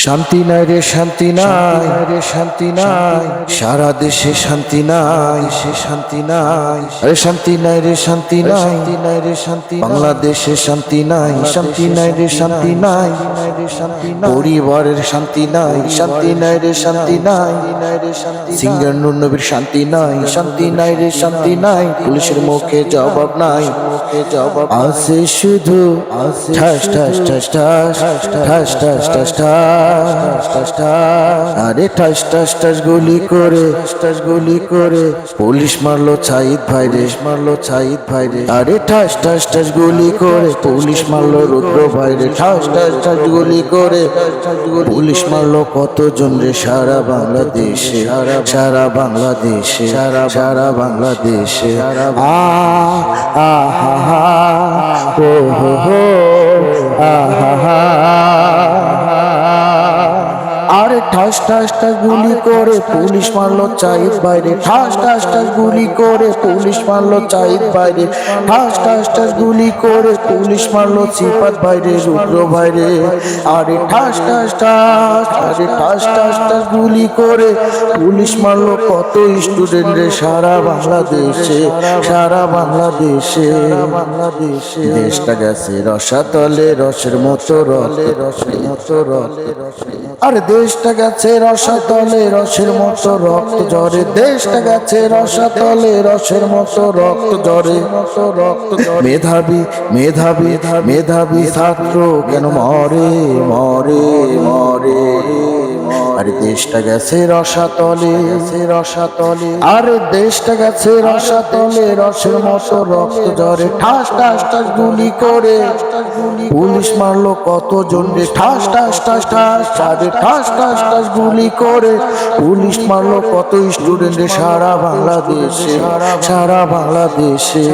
শান্তি নাই রে শান্তি নাই রে শান্তি নাই, সারা দেশে শান্তি নাই সে শান্তি নাই। আরে শান্তি নাই রে শান্তি নাই রে শান্তি, বাংলাদেশে শান্তি নাই শান্তি নাই রে শান্তি নাই রে শান্তি, পরিবারের শান্তি নাই শান্তি নাই রে শান্তি নাই রে শান্তি, সিঙ্গার নূর নবীর শান্তি নাই শান্তি নাই রে শান্তি নাই, পুলিশের মুখে জবাব নাই মুখে জবাব আছে শুধু ঠাস ঠাস ঠাস ঠাস ঠাস ঠাস ঠাস ঠাস। আরে ঠাস ঠাস ঠাস গুলি করে পুলিশ মারলো ছাইদ ভাই রে, মারলো ছাইদ ভাই রে। আরে ঠাস ঠাস ঠাস গুলি করে পুলিশ মারলো রুদ্র ভাই রে, ঠাস ঠাস ঠাস গুলি করে পুলিশ মারলো কতজন রে সারা বাংলাদেশে, সারা বাংলাদেশে, সারা বাংলাদেশে। আ আ হা হা ও হো হো আ হা হা। আরে ঠাস ঠাস ঠাস গুলি করে পুলিশ মারলো চাইদ বাইরে, ঠাস ঠাস ঠাস গুলি করে পুলিশ মারলো চাইদ বাইরে, ঠাস ঠাস ঠাস গুলি করে পুলিশ মারলো সিফাত বাইরে, রুদ্র বাইরে। আরে ঠাস ঠাস ঠাস, আরে ঠাস ঠাস ঠাস গুলি করে পুলিশ মারলো কত স্টুডেন্ট রে সারা বাংলাদেশে, সারা বাংলাদেশে। বাংলাদেশে দেশটা গেছে রসাতলে রসের মতো রলে, রসের মতো রলে। আরে দেশটা গেছে রসাতলে রসের মতো রক্ত ঝরে, দেশটা গেছে রসাতলে রসের মতো রক্ত ঝরে, মেধাবী মেধাবী মেধাবী ছাত্র কেন মরে মরে মরে। আরে দেশটা গেছে রসাতলে রসাতলে, আরে দেশটা গেছে রসাতলে রসের মতো রক্ত ঝরে, ঠাস ঠাস ঠাস গুলি করে পুলিশ মারলো কতজন রে, ঠাস ঠাস ঠাস ঠাস। আরে ঠাস ঠাস ঠাস গুলি করে পুলিশ মারলো কত স্টুডেন্ট রে সারা বাংলাদেশে, সারা বাংলাদেশে।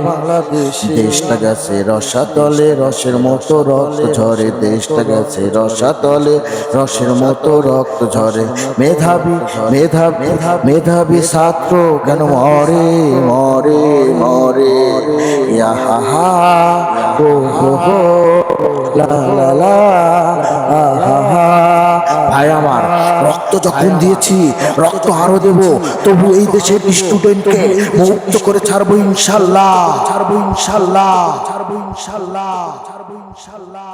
বাংলাদেশে দেশটা গেছে রসাতলে রসের মতো রক্ত ঝরে, দেশটা গেছে রসাতলে রসের মতো রক্ত ঝরে, মেধাবী মেধাবী মেধাবী ছাত্র কেন মরে মরে মরে। ইয়া হা হা ও হো হো লা লা লা আ হা হা। ভাই আমার রক্ত যখন দিয়েছি রক্ত আরো দেব, তবু এই দেশের স্টুডেন্টকে মুক্ত করে ছাড়বো ইনশাল্লাহ, ছাড়বো ইনশাল্লাহ, ছাড়বো ইনশাল্লাহ, ছাড়বো ইনশাল্লাহ।